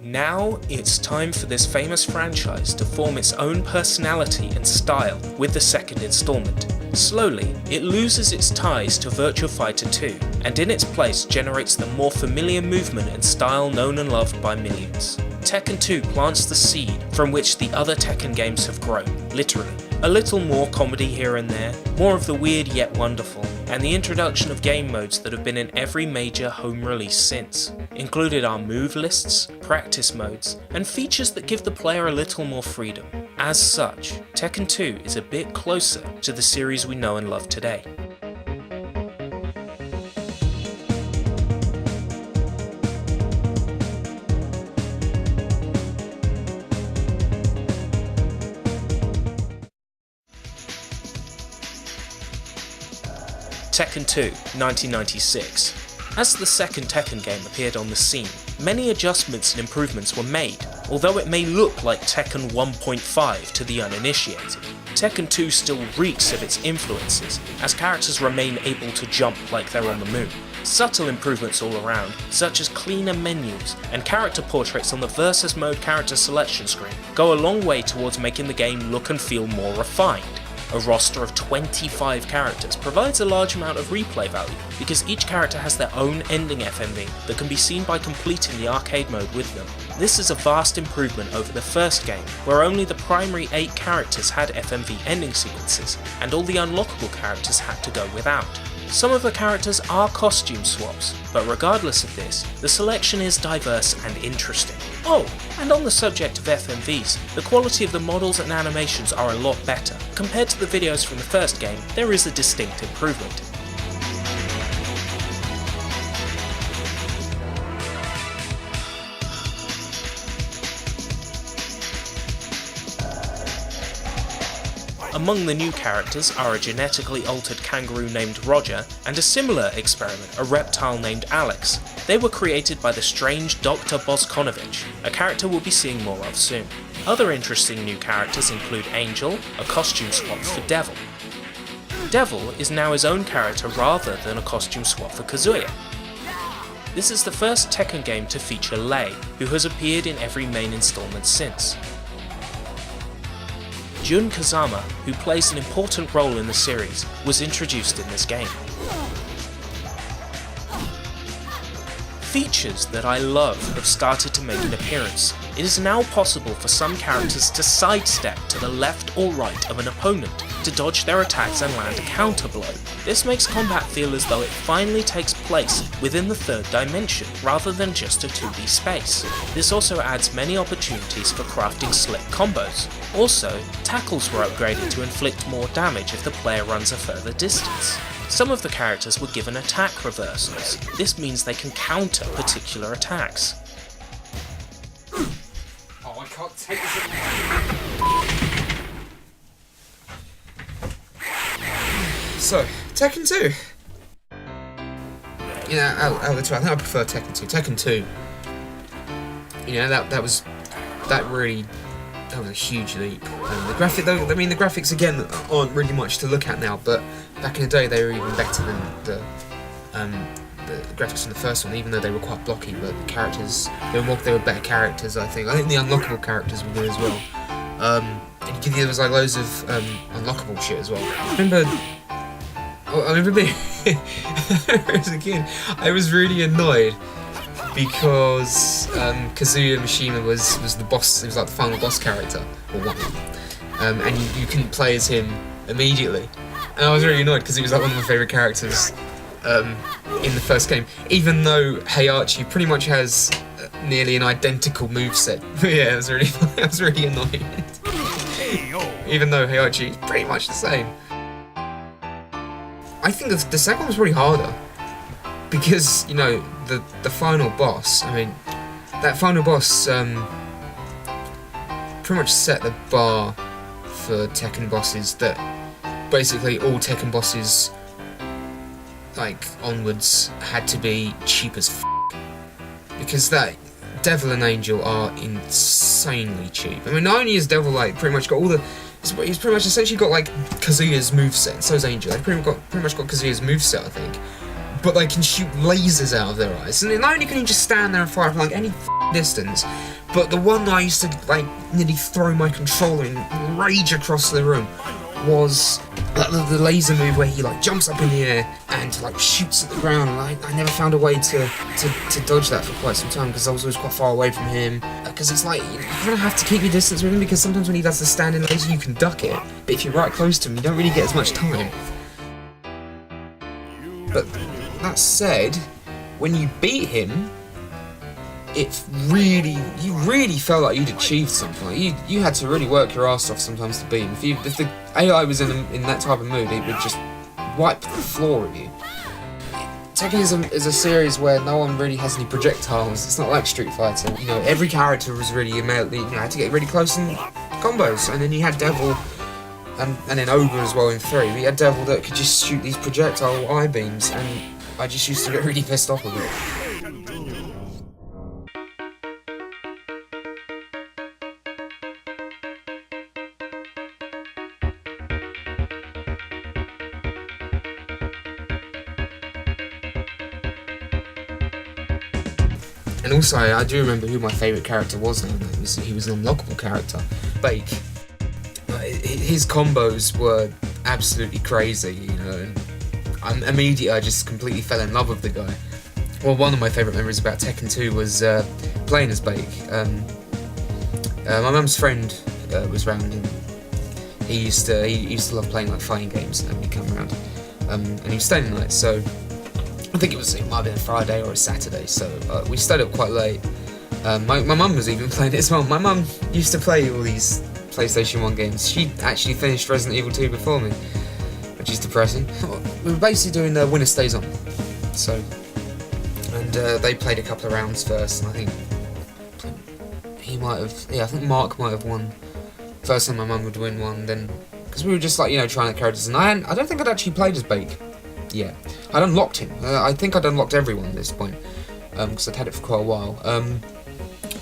Now it's time for this famous franchise to form its own personality and style with the second installment. Slowly, it loses its ties to Virtua Fighter 2, and in its place generates the more familiar movement and style known and loved by millions. Tekken 2 plants the seed from which the other Tekken games have grown, literally. A little more comedy here and there, more of the weird yet wonderful, and the introduction of game modes that have been in every major home release since. Included are move lists, practice modes, and features that give the player a little more freedom. As such, Tekken 2 is a bit closer to the series we know and love today. Tekken 2, 1996. As the second Tekken game appeared on the scene, many adjustments and improvements were made, although it may look like Tekken 1.5 to the uninitiated. Tekken 2 still reeks of its influences, as characters remain able to jump like they're on the moon. Subtle improvements all around, such as cleaner menus and character portraits on the Versus Mode character selection screen, go a long way towards making the game look and feel more refined. A roster of 25 characters provides a large amount of replay value because each character has their own ending FMV that can be seen by completing the arcade mode with them. This is a vast improvement over the first game, where only the primary 8 characters had FMV ending sequences, and all the unlockable characters had to go without. Some of the characters are costume swaps, but regardless of this, the selection is diverse and interesting. Oh, and on the subject of FMVs, the quality of the models and animations are a lot better. Compared to the videos from the first game, there is a distinct improvement. Among the new characters are a genetically altered kangaroo named Roger and a similar experiment, a reptile named Alex. They were created by the strange Dr. Boskonovich, a character we'll be seeing more of soon. Other interesting new characters include Angel, a costume swap for Devil. Devil is now his own character rather than a costume swap for Kazuya. This is the first Tekken game to feature Lei, who has appeared in every main installment since. Jun Kazama, who plays an important role in the series, was introduced in this game. Features that I love have started to make an appearance. It is now possible for some characters to sidestep to the left or right of an opponent to dodge their attacks and land a counter blow. This makes combat feel as though it finally takes place within the third dimension rather than just a 2D space. This also adds many opportunities for crafting slick combos. Also, tackles were upgraded to inflict more damage if the player runs a further distance. Some of the characters were given attack reversals. This means they can counter particular attacks. Oh, I can't take this. So, Tekken 2. Yeah, out of the two, I think I prefer Tekken 2. Tekken 2. You know, that was a huge leap. The graphics again aren't really much to look at now, but back in the day they were even better than the graphics in the first one, even though they were quite blocky. But the characters, they were better characters. I think the unlockable characters were good as well. And there was like loads of unlockable shit as well. I remember being as a kid, I was really annoyed because Kazuya Mishima was the boss. He was like the final boss character, or one, and you couldn't play as him immediately. And I was really annoyed because he was like one of my favourite characters in the first game, even though Heihachi pretty much has nearly an identical moveset. Yeah, I was really annoyed. Even though Heihachi is pretty much the same. I think the second one's probably harder because, you know, the final boss. I mean, that final boss pretty much set the bar for Tekken bosses that basically all Tekken bosses, like, onwards, had to be cheap as f***. Because that Devil and Angel are insanely cheap. I mean, not only is Devil, like, pretty much got all the... He's pretty much essentially got, like, Kazuya's moveset, and so is Angel. They've pretty much got Kazuya's moveset, I think. but they can shoot lasers out of their eyes. And not only can you just stand there and fire from like any distance, but the one that I used to like nearly throw my controller and rage across the room was the laser move where he like jumps up in the air and like shoots at the ground. And I never found a way to dodge that for quite some time because I was always quite far away from him. Because it's like you kind of have to keep your distance with him because sometimes when he does the standing laser you can duck it, but if you're right close to him you don't really get as much time. But that said, when you beat him, you really felt like you'd achieved something. Like you had to really work your ass off sometimes to beat him. If the AI was in that type of mood, it would just wipe the floor at you. Tekken is a series where no one really has any projectiles. It's not like Street Fighter. You know, every character was really immediately, had to get really close in combos. And then you had Devil and then Ogre as well in 3. We had Devil that could just shoot these projectile eye beams, and I just used to get really pissed off with it. And also, I do remember who my favourite character was now. He was an unlockable character, Bake. His combos were absolutely crazy, you know, and immediately I just completely fell in love with the guy. Well, one of my favourite memories about Tekken 2 was playing as Bake. My mum's friend was round, and he used to love playing like fighting games, and he'd come around, and he was staying the night, so I think it might have been a Friday or a Saturday, so we stayed up quite late. My mum was even playing it as well. My mum used to play all these PlayStation 1 games. She actually finished Resident Evil 2 before me, which is depressing. We were basically doing the winner stays on, so, and they played a couple of rounds first, and I think I think Mark might have won. First time my mum would win one, then, because we were just like, trying out characters, and I don't think I'd actually played as Bake yet. I'd unlocked him. I think I'd unlocked everyone at this point, because I'd had it for quite a while. And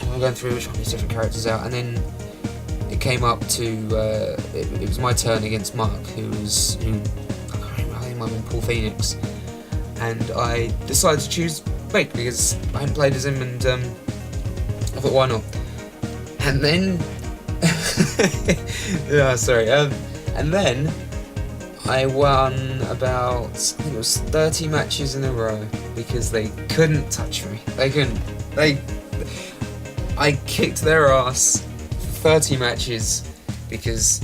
we were going through trying these different characters out, and then it came up to it was my turn against Mark, who I can't remember, I think it might have been Paul Phoenix, and I decided to choose Bake because I hadn't played as him, and I thought, why not? And then and then I won about, I think it was 30 matches in a row because they couldn't touch me. I kicked their ass for 30 matches because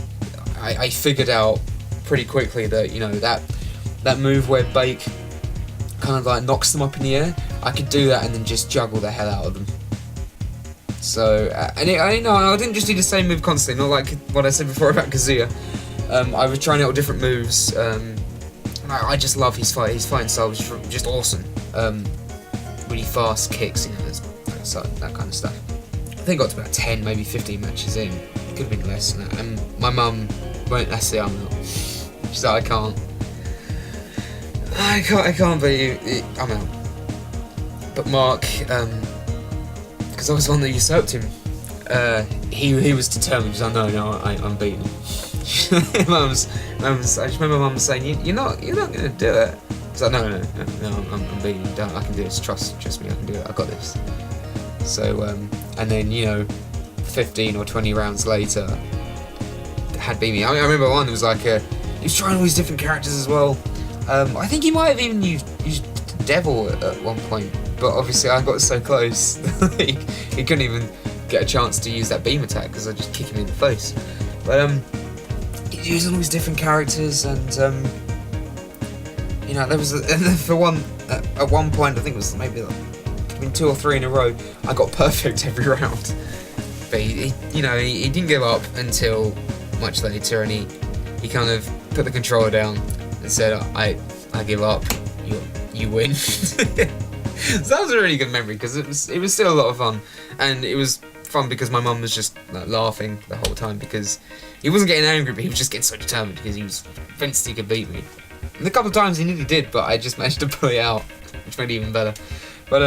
I figured out pretty quickly that, that move where Bake kind of like knocks them up in the air, I could do that and then just juggle the hell out of them. So, I didn't just do the same move constantly, not like what I said before about Kazuya. I was trying out different moves. I just love his fight. His fighting style was just awesome. Really fast kicks, that kind of stuff. I think I got to about 10, maybe 15 matches in. It could have been less than that. And my mum won't let say I'm out. She's like, I can't beat you. I'm out. But Mark, because I was the one that usurped him, he was determined. He was like, no, I'm beating him. I just remember Mum saying, "You're not gonna do it." I was like, no, I'm beating you. I can do this. Trust me, I can do it. I got this. So, and then 15 or 20 rounds later, had beat me. I remember one was like, he was trying all these different characters as well. I think he might have even used Devil at one point, but obviously I got so close, he couldn't even get a chance to use that beam attack because I just kick him in the face. But he's using all these different characters, and there was at one point, I think it was maybe like between 2 or 3 in a row, I got perfect every round. But he didn't give up until much later, and he kind of put the controller down and said, I give up, you win. So that was a really good memory because it was still a lot of fun, and it was fun because my mum was just like, laughing the whole time because he wasn't getting angry, but he was just getting so determined because he was convinced he could beat me. And a couple of times he nearly did, but I just managed to pull it out, which made it even better. But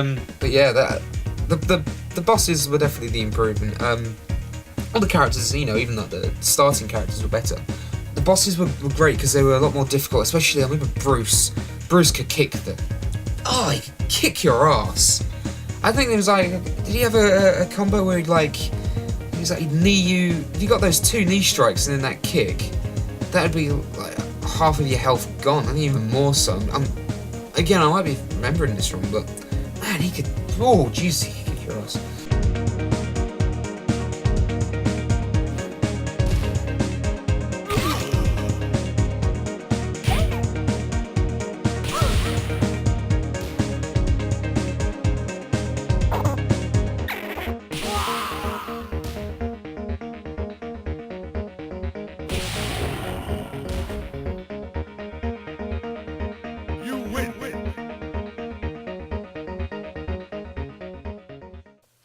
yeah, the bosses were definitely the improvement. All the characters, even though the starting characters were better, the bosses were great because they were a lot more difficult. Especially I remember Bruce. Bruce could kick the oh, he could kick your ass. I think it was like, did he have a combo where he'd knee you? If you got those 2 knee strikes and then that kick, that would be like half of your health gone, and even more so. Again, I might be remembering this wrong, but man, he could. Oh, jeez, he could kick your ass.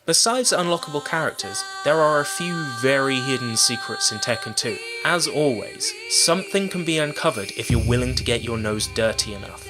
Besides unlockable characters, there are a few very hidden secrets in Tekken 2. As always, something can be uncovered if you're willing to get your nose dirty enough.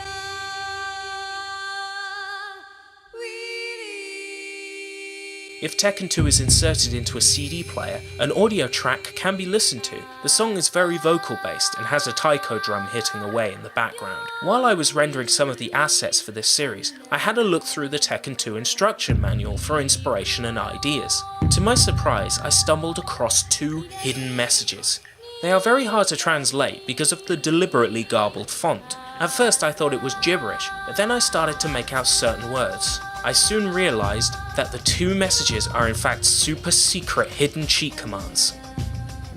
If Tekken 2 is inserted into a CD player, an audio track can be listened to. The song is very vocal based and has a taiko drum hitting away in the background. While I was rendering some of the assets for this series, I had a look through the Tekken 2 instruction manual for inspiration and ideas. To my surprise, I stumbled across 2 hidden messages. They are very hard to translate because of the deliberately garbled font. At first I thought it was gibberish, but then I started to make out certain words. I soon realised that the 2 messages are in fact super secret hidden cheat commands.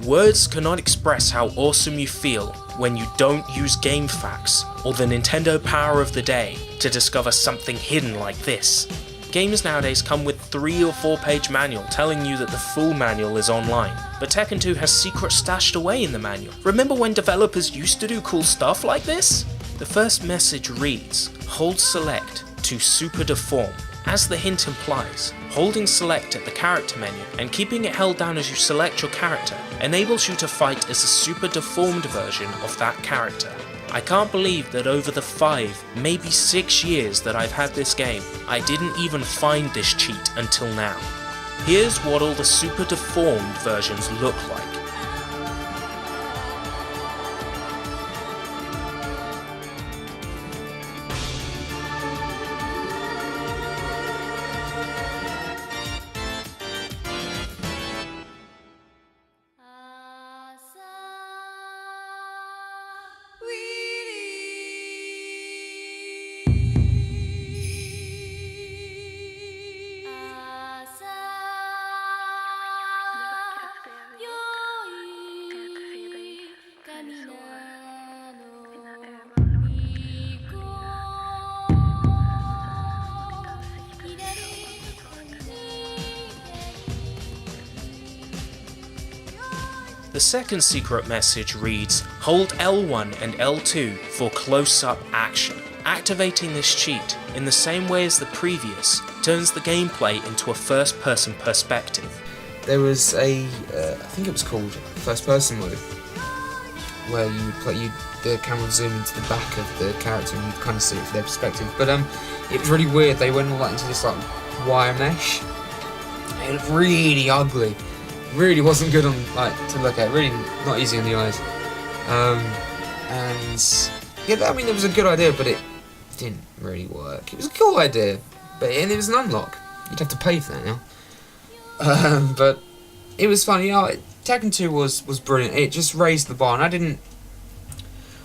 Words cannot express how awesome you feel when you don't use GameFAQs or the Nintendo Power of the Day to discover something hidden like this. Games nowadays come with 3 or 4 page manual telling you that the full manual is online, but Tekken 2 has secrets stashed away in the manual. Remember when developers used to do cool stuff like this? The first message reads, hold select to super deform. As the hint implies, holding select at the character menu and keeping it held down as you select your character enables you to fight as a super deformed version of that character. I can't believe that over the 5, maybe 6 years that I've had this game, I didn't even find this cheat until now. Here's what all the super deformed versions look like. The second secret message reads, hold L1 and L2 for close-up action. Activating this cheat, in the same way as the previous, turns the gameplay into a first-person perspective. There was I think it was called first-person mode, where the camera would zoom into the back of the character and you'd kind of see it from their perspective. But it was really weird. They went all that into this wire mesh. It looked really ugly. Really wasn't good on to look at. Really not easy on the eyes. And yeah, I mean it was a good idea, but it didn't really work. It was a cool idea, and it was an unlock. You'd have to pay for that now. But it was fun. Tekken 2 was brilliant. It just raised the bar, and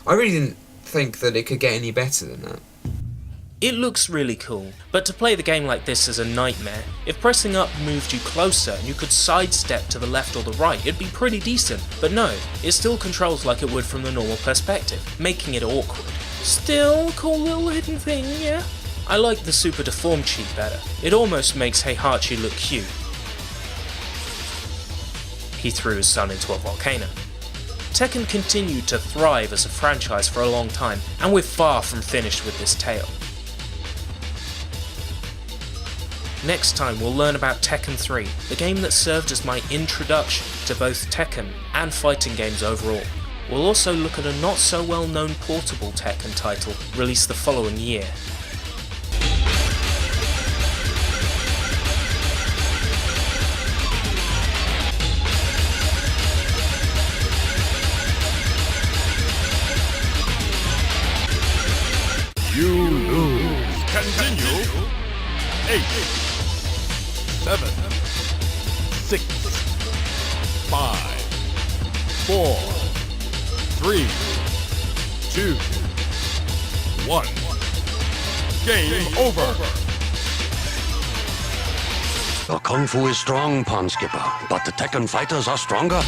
I really didn't think that it could get any better than that. It looks really cool, but to play the game like this is a nightmare. If pressing up moved you closer and you could sidestep to the left or the right, it'd be pretty decent, but no, it still controls like it would from the normal perspective, making it awkward. Still, cool little hidden thing, yeah? I like the super deformed cheat better. It almost makes Heihachi look cute. He threw his son into a volcano. Tekken continued to thrive as a franchise for a long time, and we're far from finished with this tale. Next time we'll learn about Tekken 3, the game that served as my introduction to both Tekken and fighting games overall. We'll also look at a not so well known portable Tekken title released the following year. You lose. 7, 6, 5, 4, 3, 2, 1. Game over. Your kung fu is strong, Pond Skipper, but the Tekken fighters are stronger.